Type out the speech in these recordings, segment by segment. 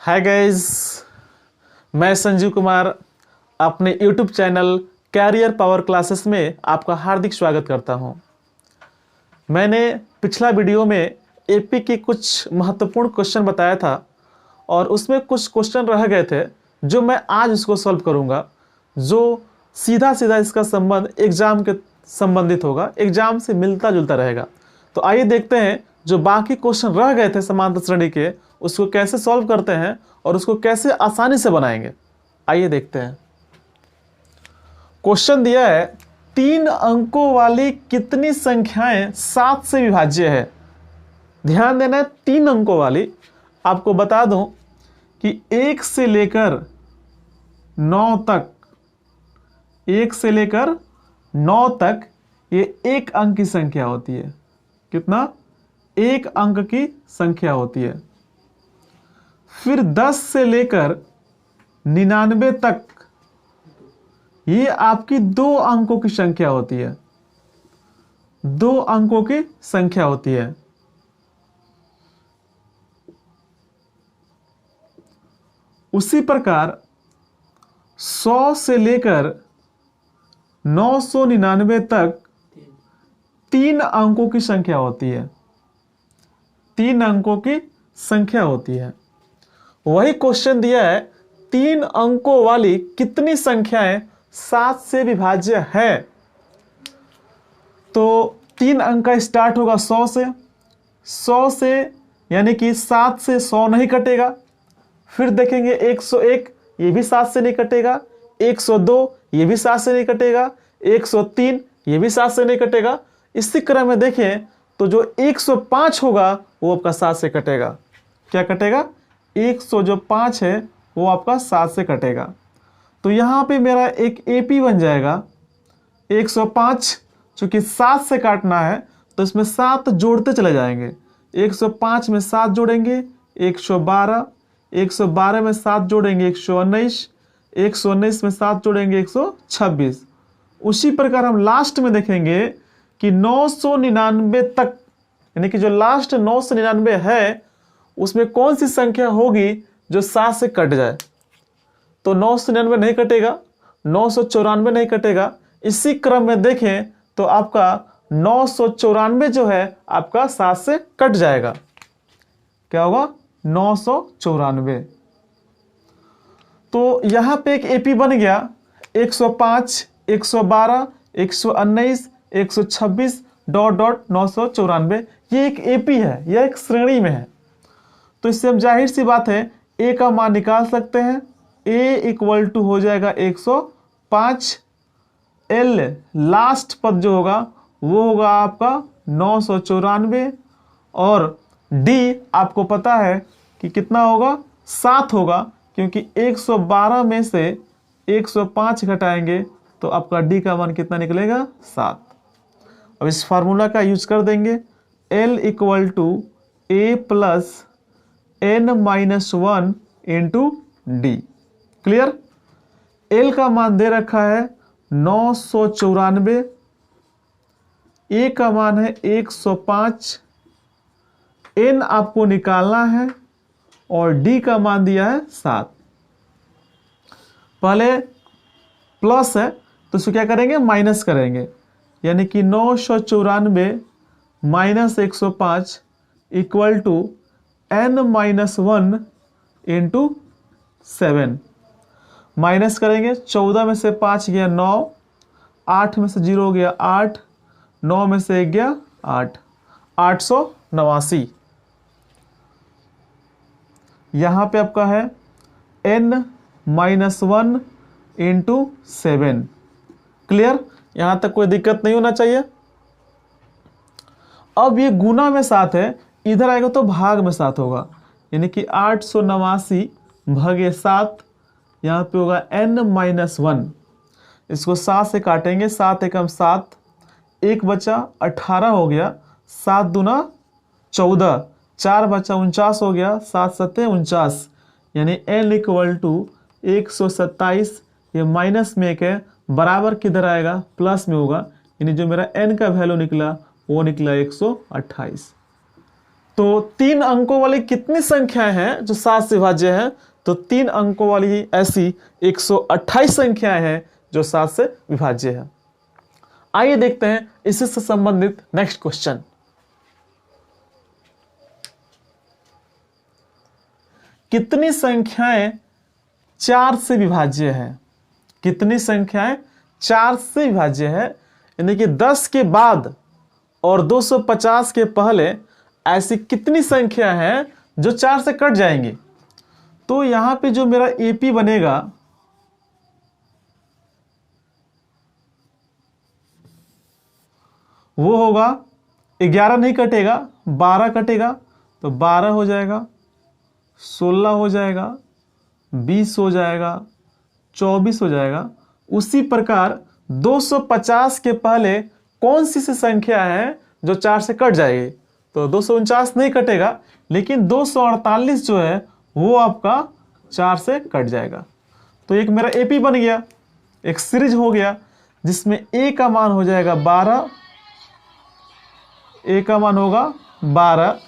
Hi guys, मैं संजीव कुमार अपने YouTube channel Career Power Classes में आपका हार्दिक स्वागत करता हूं। मैंने पिछला वीडियो में एपी के कुछ महत्वपूर्ण क्वेश्चन बताया था और उसमें कुछ क्वेश्चन रह गए थे जो मैं आज उसको सॉल्व करूंगा, जो सीधा सीधा इसका संबंध एग्जाम के संबंधित होगा, एग्जाम से मिलता जुलता रहेगा। तो आइए देखते हैं जो बाकी क्वेश्चन रह गए थे समांतर श्रेणी के, उसको कैसे सॉल्व करते हैं और उसको कैसे आसानी से बनाएंगे। आइए देखते हैं। क्वेश्चन दिया है 3 अंकों वाली कितनी संख्याएं 7 से विभाज्य है। ध्यान देना है, 3 अंकों वाली। आपको बता दूं कि 1 से लेकर 9 तक, 1 से लेकर 9 तक ये 1 अंक की संख्या होती है। कितना? 1 अंक की संख्या होती है। फिर 10 से लेकर 99 तक ये आपकी 2 अंकों की संख्या होती है। 2 अंकों की संख्या होती है। उसी प्रकार 100 से लेकर 999 तक 3 अंकों की संख्या होती है। 3 अंकों की संख्या होती है। वही क्वेश्चन दिया है 3 अंकों वाली कितनी संख्याएं 7 से विभाज्य है। तो 3 अंक का स्टार्ट होगा 100 से। 100 से यानी कि 7 से 100 नहीं कटेगा। फिर देखेंगे 101, ये भी 7 से नहीं कटेगा। 102, ये भी 7 से नहीं कटेगा। 103, ये भी 7 से नहीं कटेगा। इसी क्रम में देखें तो जो 105 होगा वो आपका 7 से कटेगा। क्या कटेगा? 105 है वो आपका 7 से कटेगा। तो यहाँ पे मेरा एक एपी बन जाएगा 105, चूंकि 7 से काटना है तो इसमें 7 जोड़ते चले जाएंगे। 105 में 7 जोड़ेंगे 112, 112 में 7 जोड़ेंगे 119, 119 में 7 जोड़ेंगे 126। उसी प्रकार हम लास्ट में देखेंगे कि 999 तक, यानी कि जो लास्ट 999 है उसमें कौन सी संख्या होगी जो 7 से कट जाए। तो 999 नहीं कटेगा, 994 नहीं कटेगा। इसी क्रम में देखें तो आपका 994 जो है आपका 7 से कट जाएगा। क्या होगा? 994। तो यहां पे एक एपी बन गया 105, 112, 119, 126 डॉट डॉट 994। ये एक एपी है, यह एक श्रेणी में है। तो इससे हम जाहिर सी बात है ए का मान निकाल सकते हैं। ए इक्वल टू हो जाएगा 105। एल लास्ट पद जो होगा वो होगा आपका 994। और डी आपको पता है कि कितना होगा? 7 होगा, क्योंकि 112 में से 105 घटाएंगे तो आपका डी का मान कितना निकलेगा? 7। अब इस फार्मूला का यूज कर देंगे। L equal to A plus n-1 into D. Clear? L का मान दे रखा है 994, ए का मान है 105, एन आपको निकालना है और डी का मान दिया है 7। पहले प्लस है तो इसको क्या करेंगे? माइनस करेंगे, यानी कि 994 minus 105 equal to n-1 into 7। Minus करेंगे, 14 में से 5 गया 9, 8 में से 0 गया 8, 9 में से 1 गया 8, 889। यहाँ पे आपका है n-1 इंटू 7। क्लियर? यहाँ तक कोई दिक्कत नहीं होना चाहिए। अब ये गुना में 7 है, इधर आएगा तो भाग में 7 होगा, यानी कि 889 भागे 7। यहाँ पे होगा n-1। इसको 7 से काटेंगे, 7 एकम 7, 1 बचा 18 हो गया, 7 दूना 14, 4 बचा 49 हो गया, 7 सत्ते 49, यानी n इक्वल टू 127। ये माइनस में 1 है, बराबर किधर आएगा? प्लस में होगा, यानी जो मेरा n का वैल्यू निकला वो निकला 128। तो 3 अंकों वाली कितनी संख्याएं हैं जो 7 से विभाज्य है? तो 3 अंकों वाली ऐसी 128 संख्याएं हैं जो 7 से विभाज्य है। आइए देखते हैं इसी से संबंधित नेक्स्ट क्वेश्चन। कितनी संख्याएं 4 से विभाज्य है? कितनी संख्याएं 4 से विभाज्य है? यानी कि 10 के बाद और 250 के पहले ऐसी कितनी संख्या हैं जो 4 से कट जाएंगी? तो यहां पे जो मेरा एपी बनेगा वो होगा 11 नहीं कटेगा, 12 कटेगा, तो 12 हो जाएगा, 16 हो जाएगा, 20 हो जाएगा, 24 हो जाएगा। उसी प्रकार 250 के पहले कौन सी संख्या है जो 4 से कट जाएगी? तो 249 नहीं कटेगा, लेकिन 248 जो है वो आपका 4 से कट जाएगा। तो एक मेरा एपी बन गया, एक सीरीज हो गया जिसमें ए का मान हो जाएगा 12, ए का मान होगा 12,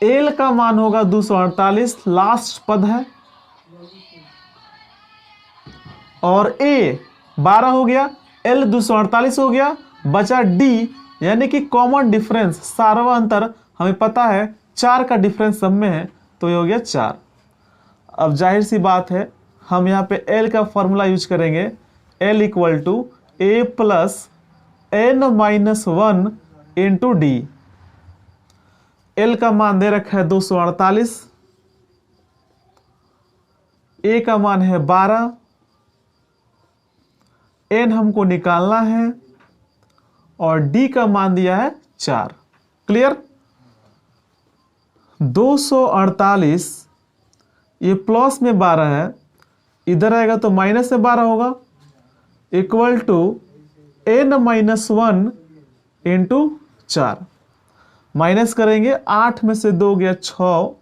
एल का मान होगा 248, लास्ट पद है, और ए 12 हो गया, एल 248 हो गया, बचा डी यानी कि कॉमन डिफरेंस, सार्वत्रिक अंतर हमें पता है 4 का डिफरेंस सब में है, तो ये हो गया 4। अब जाहिर सी बात है हम यहाँ पे एल का फॉर्मूला यूज करेंगे, L equal to A plus N minus 1 into D. L का मान दे रखा है 248, ए का मान है 12, एन हमको निकालना है, और डी का मान दिया है 4। क्लियर? 248 ये प्लस में 12 है, इधर आएगा तो माइनस में 12 होगा, equal to N minus 1 into 4। Minus करेंगे, 8 में से 2 गया 6,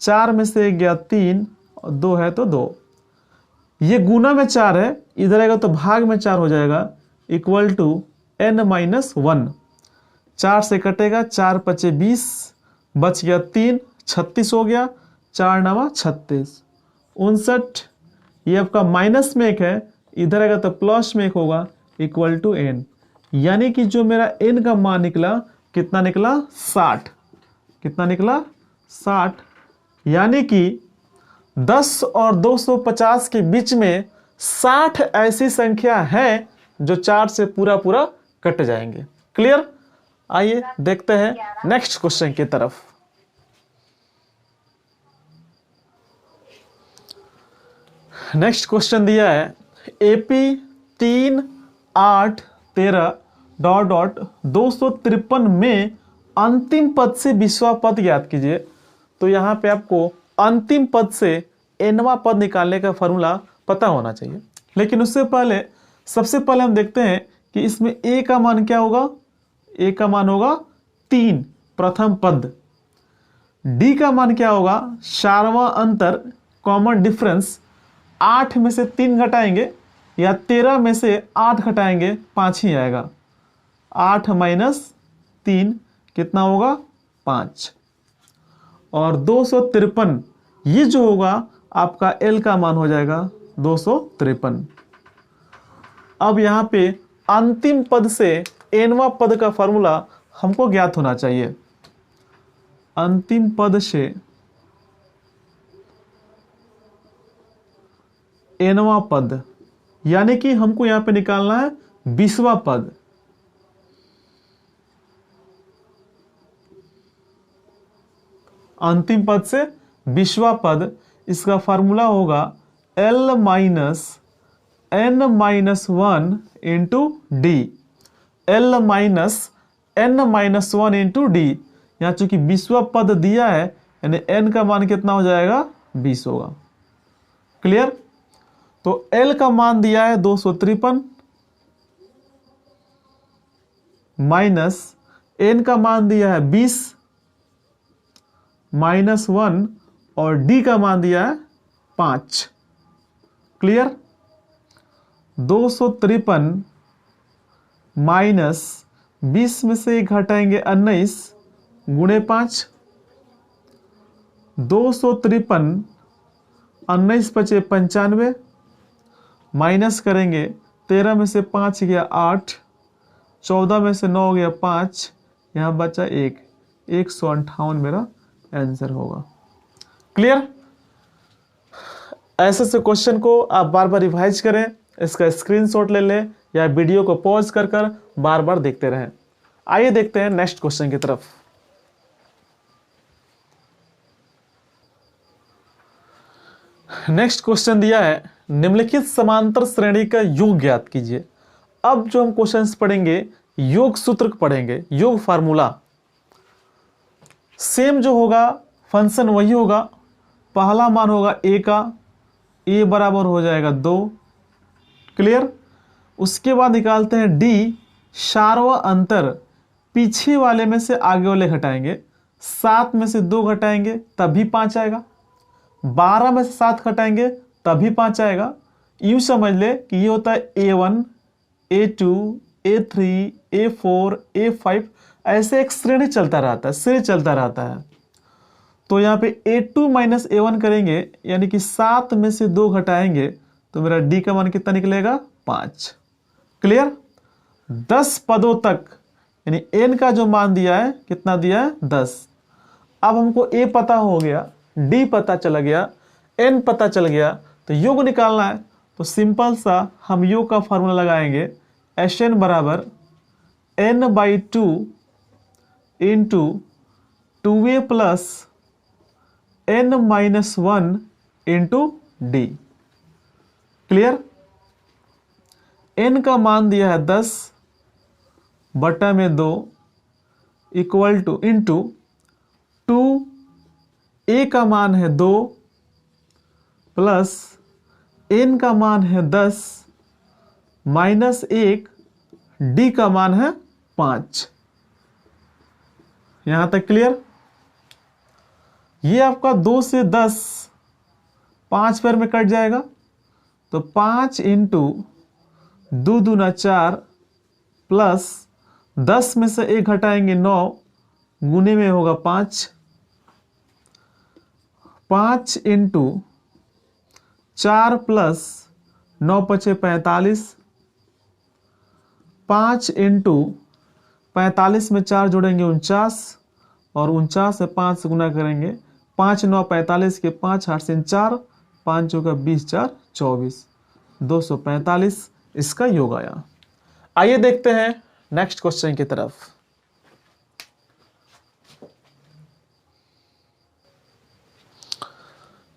4 में से 1 गया 3, और 2 है तो 2। ये गुना में 4 है, इधर आएगा तो भाग में 4 हो जाएगा, इक्वल टू एन माइनस 1। 4 से कटेगा, 4 पचे 20, बच गया 3, 36 हो गया, 4 नवा 36, 59। ये आपका माइनस में 1 है, इधर आएगा तो प्लस में 1 होगा, इक्वल टू एन। यानी कि जो मेरा एन का मान निकला, कितना निकला? 60। कितना निकला? 60। यानी कि 10 और 250 के बीच में 60 ऐसी संख्या है जो 4 से पूरा पूरा कट जाएंगे। क्लियर? आइए देखते हैं नेक्स्ट क्वेश्चन की तरफ। नेक्स्ट क्वेश्चन दिया है एपी 3, 8, 13 डॉट डॉट 253 में अंतिम पद से 20वां पद ज्ञात कीजिए। तो यहाँ पे आपको अंतिम पद से nवां पद निकालने का फॉर्मूला पता होना चाहिए, लेकिन उससे पहले सबसे पहले हम देखते हैं कि इसमें a का मान क्या होगा। a का मान होगा 3, प्रथम पद। d का मान क्या होगा? सार्वत्रिक अंतर, कॉमन डिफरेंस। 8 में से 3 घटाएंगे या 13 में से 8 घटाएंगे, 5 ही आएगा। 8 माइनस 3 कितना होगा? 5। और 253 ये जो होगा आपका एल का मान हो जाएगा 253। अब यहाँ पे अंतिम पद से nवां पद का फॉर्मूला हमको ज्ञात होना चाहिए। अंतिम पद से nवां पद, यानी कि हमको यहाँ पे निकालना है 20वां पद। अंतिम पद से 20वां पद, इसका फॉर्मूला होगा L minus n minus 1 into D. L minus n minus 1 into D. यहाँ चूंकि 20वां पद दिया है, यानी n का मान कितना हो जाएगा? 20 होगा। क्लियर? तो L का मान दिया है 253 माइनस n का मान दिया है 20 माइनस 1 और d का मान दिया है 5। क्लियर? 253 माइनस 20 में से घटाएंगे 19, गुणे 5, 253, 19 पचे 95, माइनस करेंगे 13 में से 5 गया 8, 14 में से 9 गया 5, यहाँ बचा 1, 158 मेरा आंसर होगा। क्लियर? ऐसे से क्वेश्चन को आप बार बार रिवाइज करें, इसका स्क्रीनशॉट ले लें या वीडियो को पॉज कर कर बार बार देखते रहें। आइए देखते हैं नेक्स्ट क्वेश्चन की तरफ। नेक्स्ट क्वेश्चन दिया है, निम्नलिखित समांतर श्रेणी का योग ज्ञात कीजिए। अब जो हम क्वेश्चंस पढ़ेंगे योग सूत्र पढ़ेंगे, योग फार्मूला। सेम जो होगा फंक्शन वही होगा, पहला मान होगा a का, a बराबर हो जाएगा 2। क्लियर? उसके बाद निकालते हैं d, सार्वा अंतर पीछे वाले में से आगे वाले घटाएंगे, 7 में से 2 घटाएंगे तभी 5 आएगा, 12 में से 7 घटाएंगे तभी 5 आएगा। यूं समझ ले कि ये होता है a1, a2, a3, a4, a5, ऐसे एक श्रेणी चलता रहता है, श्रेणी चलता रहता है। तो यहाँ पे a2 माइनस a1 करेंगे, यानी कि 7 में से 2 घटाएंगे तो मेरा d का मान कितना निकलेगा? 5। क्लियर? 10 पदों तक, यानी n का जो मान दिया है कितना दिया है? 10। अब हमको a पता हो गया, d पता चला गया, n पता चल गया, तो योग निकालना है। तो सिंपल सा हम योग का फॉर्मूला लगाएंगे, Sn बराबर n/2 into 2a plus n-1 into d। Clear? n का मान दिया है 10 बटा में 2 इक्वल टू इंटू 2, a का मान है 2 प्लस n का मान है 10 माइनस 1, d का मान है 5। यहां तक क्लियर? ये आपका 2 से 10 5 पैर में कट जाएगा, तो 5 इंटू 2 दूना 4 प्लस 10 में से 1 घटाएंगे 9, गुने में होगा 5, 5 इंटू 4 प्लस 9 पचे 45, 5 इंटू 45 में 4 जोड़ेंगे 49, और 49 से 5 से गुना करेंगे, 5 9 45 के 5 8 से 4, 5 चौका 20 4 24, 245 इसका योग आया। आइए देखते हैं नेक्स्ट क्वेश्चन की तरफ।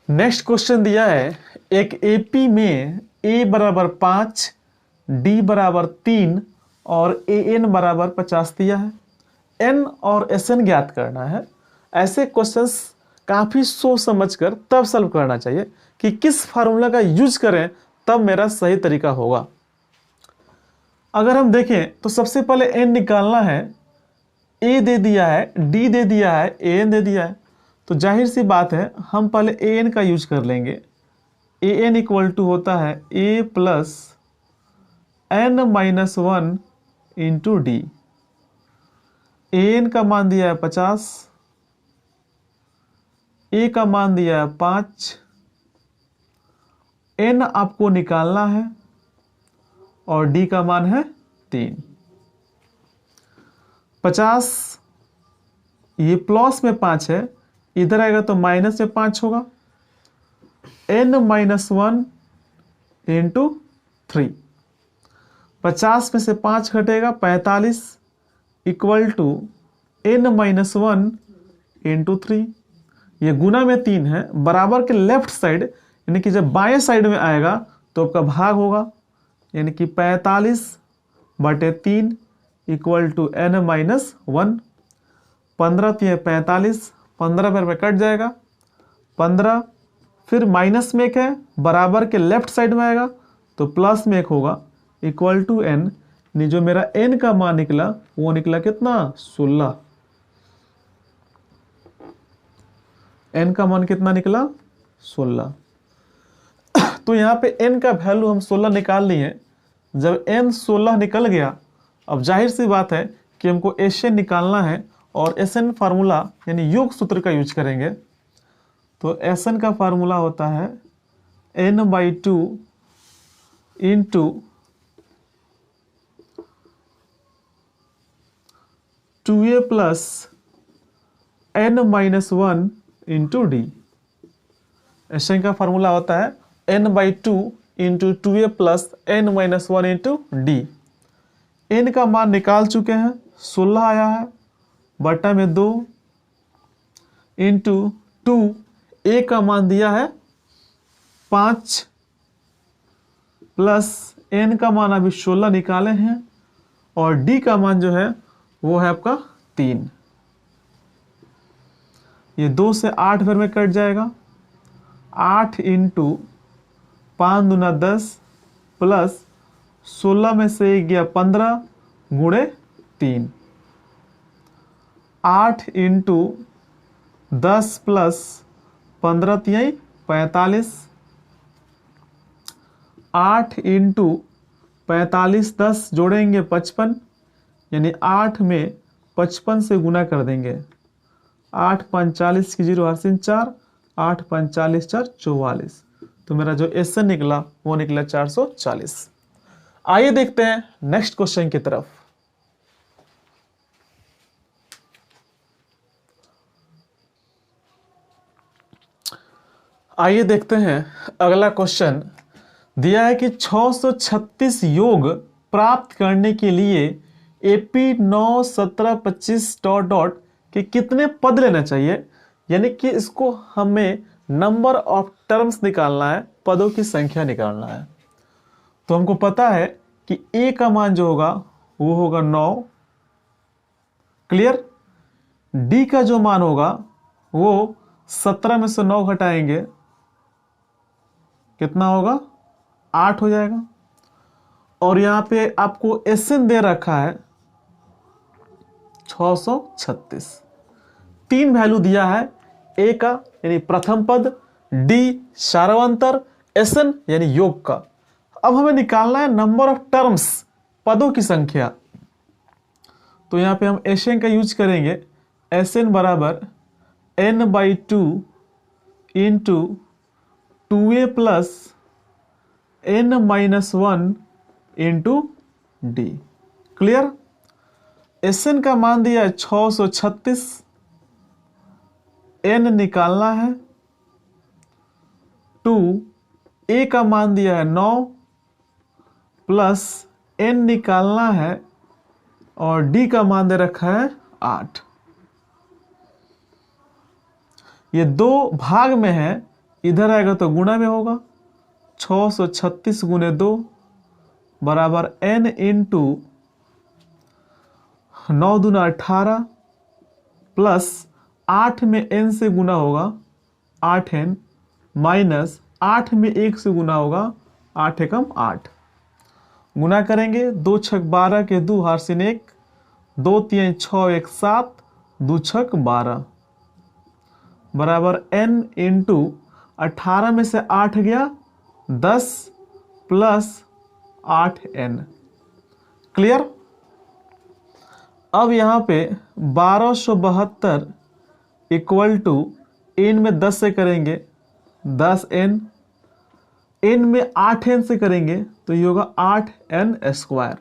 नेक्स्ट क्वेश्चन दिया है, एक एपी में a बराबर 5, d बराबर 3 और an बराबर 50 दिया है। n और sn ज्ञात करना है। ऐसे क्वेश्चंस काफ़ी सोच समझकर तब सॉल्व करना चाहिए कि किस फार्मूला का यूज करें तब मेरा सही तरीका होगा। अगर हम देखें तो सबसे पहले n निकालना है, a दे दिया है, d दे दिया है, an दे दिया है, तो जाहिर सी बात है हम पहले an का यूज कर लेंगे। an इक्वल टू होता है a plus n-1 into D. an का मान दिया है 50, a का मान दिया है 5, n आपको निकालना है और d का मान है 3। 50 ये प्लस में 5 है, इधर आएगा तो माइनस में 5 होगा, n-1 इंटू 3। 50 में से 5 घटेगा 45 इक्वल टू n-1 इंटू 3। ये गुना में 3 है, बराबर के लेफ्ट साइड यानी कि जब बाएं साइड में आएगा तो आपका भाग होगा, यानी कि 45/3 इक्वल टू n-1। 15 3 45, 15 पैर में कट जाएगा, 15 फिर माइनस में 1 है, बराबर के लेफ्ट साइड में आएगा तो प्लस में 1 होगा इक्वल टू n। जो मेरा n का मान निकला वो निकला कितना? 16। n का मान कितना निकला? 16। तो यहाँ पे n का वैल्यू हम 16 निकाल लिए। जब n 16 निकल गया, अब जाहिर सी बात है कि हमको Sn निकालना है और Sn फार्मूला यानी योग सूत्र का यूज करेंगे। तो Sn का फार्मूला होता है n/2 into 2a plus n-1 into D. Sn का फार्मूला होता है n/2 into 2a plus n-1 into D. n का मान निकाल चुके हैं, 16 आया है, बटा में 2 इंटू 2, a का मान दिया है 5 प्लस n का मान अभी 16 निकाले हैं और d का मान जो है वो है आपका 3। ये 2 से 8 बार में कट जाएगा। 8 इंटू 5 दूना 10 प्लस 16 में से 1 गया 15 गुणे 3। 8 इंटू 10 प्लस 15 तिहाई 45। 8 इंटू 45 10 जोड़ेंगे 55, यानी 8 में 55 से गुना कर देंगे। 8 45 की 0 हासिल 4, 8 45 4 44। तो मेरा जो Sn निकला वो निकला 440। आइए देखते हैं नेक्स्ट क्वेश्चन की तरफ। आइए देखते हैं अगला क्वेश्चन। दिया है कि 636 योग प्राप्त करने के लिए AP 9 17 25 डॉट डॉट के कितने पद लेना चाहिए, यानी कि इसको हमें नंबर ऑफ टर्म्स निकालना है, पदों की संख्या निकालना है। तो हमको पता है कि a का मान जो होगा वो होगा 9, क्लियर। d का जो मान होगा वो 17 में से 9 घटाएंगे, कितना होगा 8 हो जाएगा। और यहां पे आपको Sn दे रखा है 636। 3 वैल्यू दिया है, a का यानी प्रथम पद, d सारवंतर, Sn यानी योग का। अब हमें निकालना है नंबर ऑफ टर्म्स, पदों की संख्या। तो यहां पे हम Sn का यूज करेंगे। Sn बराबर n/2 into 2a plus n-1 into D, clear. Sn का मान दिया है 636, n निकालना है 2, a का मान दिया है 9 प्लस n निकालना है और d का मान दे रखा है 8। ये 2 भाग में है, इधर आएगा तो गुणा में होगा। 636 गुने 2 बराबर n इंटू 9 दूना 18 प्लस 8 में n से गुना होगा 8n माइनस 8 में 1 से गुना होगा 8 एकम 8। गुना करेंगे 2 छक 12 के 2 हारसिन 1, 2 3 6 1 7, 2 छक 12 बराबर n इंटू 18 में से 8 गया 10 प्लस 8n, क्लियर। अब यहाँ पे 1272 इक्वल टू n में 10 से करेंगे 10n, n में 8n से करेंगे तो ये होगा 8n स्क्वायर।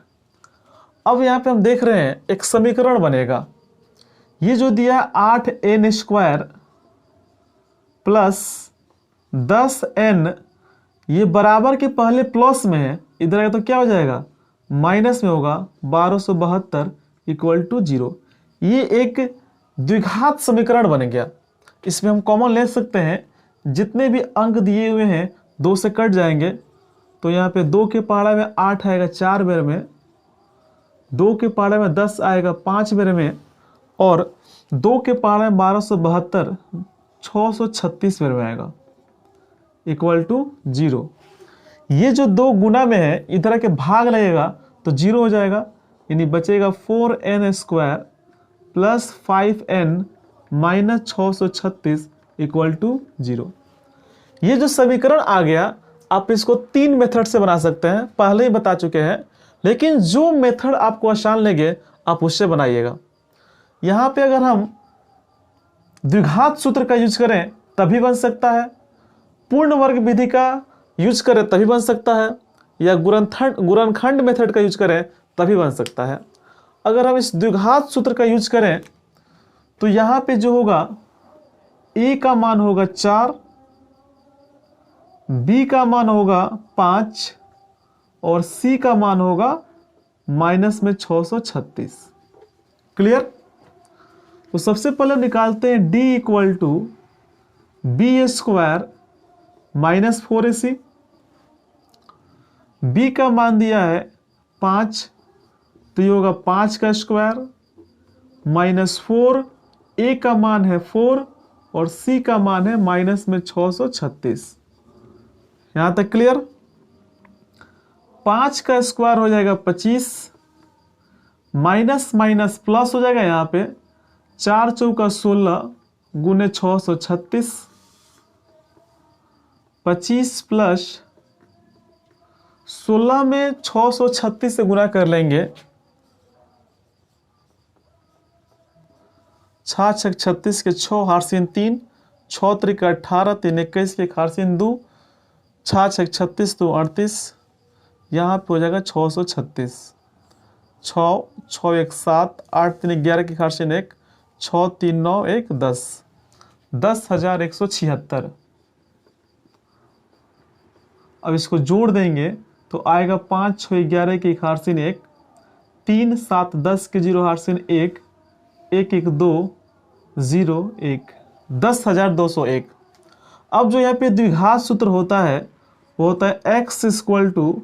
अब यहाँ पे हम देख रहे हैं एक समीकरण बनेगा। ये जो दिया 8n स्क्वायर प्लस 10n, ये बराबर के पहले प्लस में है, इधर आएगा तो क्या हो जाएगा माइनस में होगा। 1272 इक्वल टू 0। ये एक द्विघात समीकरण बन गया। इसमें हम कॉमन ले सकते हैं, जितने भी अंक दिए हुए हैं 2 से कट जाएंगे। तो यहाँ पे 2 के पहाड़ा में 8 आएगा 4 बेर में, 2 के पहाड़ा में 10 आएगा 5 बेर में, और 2 के पहाड़ा में 1272 636 बेर में आएगा इक्वल टू 0। ये जो 2 गुना में है, इधर के भाग लगेगा तो 0 हो जाएगा, यानी बचेगा 4n square plus 5n minus 636 equal to 0। ये जो समीकरण आ गया, आप इसको 3 मेथड से बना सकते हैं, पहले ही बता चुके हैं, लेकिन जो मेथड आपको आसान लगे आप उससे बनाइएगा। यहाँ पे अगर हम द्विघात सूत्र का यूज करें तभी बन सकता है, पूर्ण वर्ग विधि का यूज करें तभी बन सकता है, या गुणनखंड मेथड का यूज करें तभी बन सकता है। अगर हम इस द्विघात सूत्र का यूज करें तो यहाँ पे जो होगा a का मान होगा 4, b का मान होगा 5 और c का मान होगा माइनस में 636। क्लियर? तो सबसे पहले निकालते हैं d equal to B square minus 4ac। b का मान दिया है 5, तो ये होगा 5 का स्क्वायर माइनस 4, a का मान है 4 और c का मान है माइनस में 636। यहां तक क्लियर? 5 का स्क्वायर हो जाएगा 25, माइनस माइनस प्लस हो जाएगा, यहाँ पे 4 चौका 16 गुने 636, 25 प्लस 16 में 636 से गुना कर लेंगे, 6 छक 36 के 6 हारसीन 3, 6 त्रिक 18, 3 21 के हारसीन 2, 6 छक 36 तो 38, यहाँ पे हो जाएगा 636, 6 6 1 7, 8 3 11 के हारसीन 1, 6 3 9 1 10, 10,176। अब इसको जोड़ देंगे तो आएगा 5 6 11 के हारसीन 1, 3 7 10 के 0 हारसीन 1, 1 1 2 0 1, 10,201। अब जो यहाँ पे द्विघात सूत्र होता है वो होता है x equal to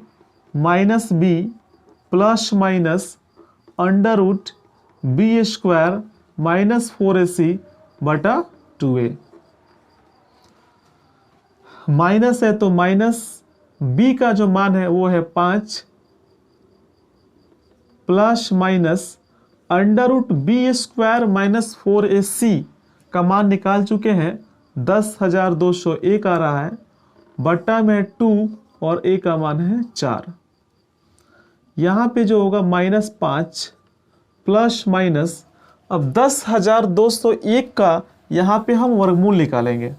minus B plus minus under root B square minus 4ac बटा 2a। माइनस है तो माइनस b का जो मान है वो है 5 plus minus under root B square minus 4ac का मान निकाल चुके हैं, 10,201 आ रहा है, बट्टा में 2 और a का मान है 4। यहाँ पे जो होगा माइनस 5 प्लस माइनस, अब 10,201 का यहाँ पे हम वर्गमूल निकालेंगे।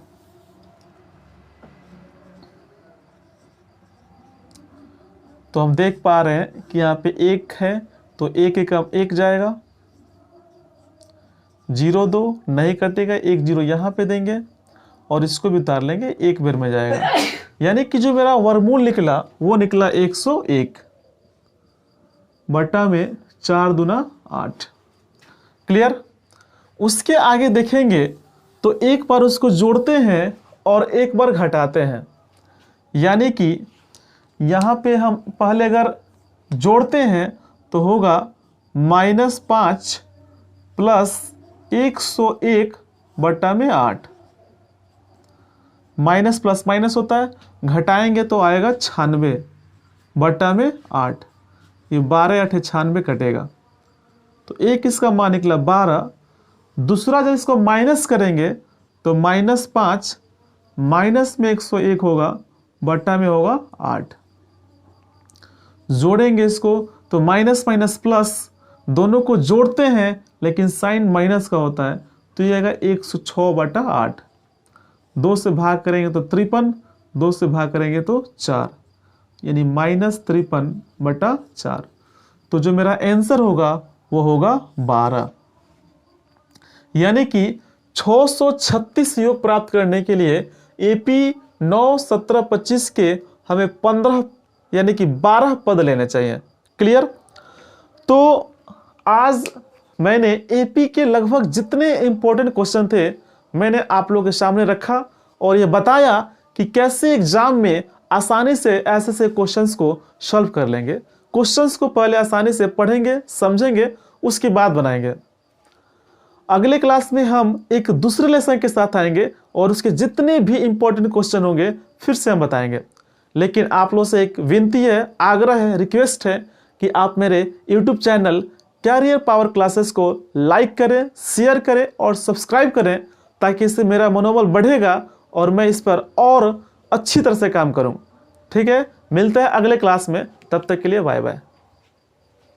तो हम देख पा रहे हैं कि यहाँ पे 1 है तो 1 जाएगा, 0 2 नहीं कटेगा, 1 0 यहाँ पे देंगे और इसको भी उतार लेंगे, 1 बेर में जाएगा। यानी कि जो मेरा वर्गमूल निकला वो निकला 101 बटा में 4 दूना 8। क्लियर? उसके आगे देखेंगे तो एक बार उसको जोड़ते हैं और एक बार घटाते हैं। यानी कि यहाँ पे हम पहले अगर जोड़ते हैं तो होगा -5 प्लस 101 बटा में 8। माइनस प्लस माइनस होता है, घटाएंगे तो आएगा 96 बटा में 8। ये 12 8 96 कटेगा तो एक इसका मान निकला 12। दूसरा जब इसको माइनस करेंगे तो -5 माइनस में 101 होगा बटा में होगा 8। जोड़ेंगे इसको तो माइनस माइनस प्लस दोनों को जोड़ते हैं लेकिन साइन माइनस का होता है, तो ये आएगा 106 बटा 8। 2 से भाग करेंगे तो 53, 2 से भाग करेंगे तो 4, यानी -53 बटा 4। तो जो मेरा आंसर होगा वो होगा 12। यानी कि 636 योग प्राप्त करने के लिए AP 9 17 25 के हमें 15 यानी कि 12 पद लेने चाहिए। क्लियर? तो आज मैंने AP के लगभग जितने इंपॉर्टेंट क्वेश्चन थे मैंने आप लोगों के सामने रखा और ये बताया कि कैसे एग्जाम में आसानी से ऐसे क्वेश्चंस को सॉल्व कर लेंगे। क्वेश्चंस को पहले आसानी से पढ़ेंगे, समझेंगे, उसके बाद बनाएंगे। अगले क्लास में हम एक दूसरे लेसन के साथ आएंगे और उसके जितने भी इंपॉर्टेंट क्वेश्चन होंगे फिर से हम बताएंगे। लेकिन आप लोगों से एक विनती है, आग्रह है, रिक्वेस्ट है कि आप मेरे YouTube channel Career Power Classes को लाइक करें, शेयर करें और सब्सक्राइब करें, ताकि इससे मेरा मनोबल बढ़ेगा और मैं इस पर और अच्छी तरह से काम करूं। ठीक है, मिलते हैं अगले क्लास में, तब तक के लिए बाय बाय।